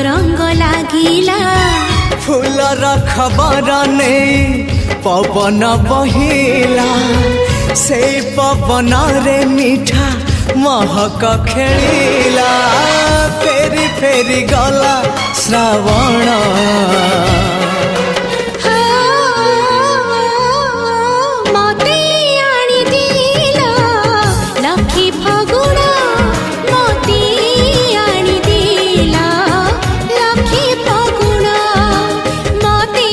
रंग लागिला फूलर खबर नहीं पवन बहिला से पवन रे मीठा महक खेलिला फेरी फेरी गला श्रावण मते आनी दिला लखी फगुण मते आनी दिला लखी फगुण मते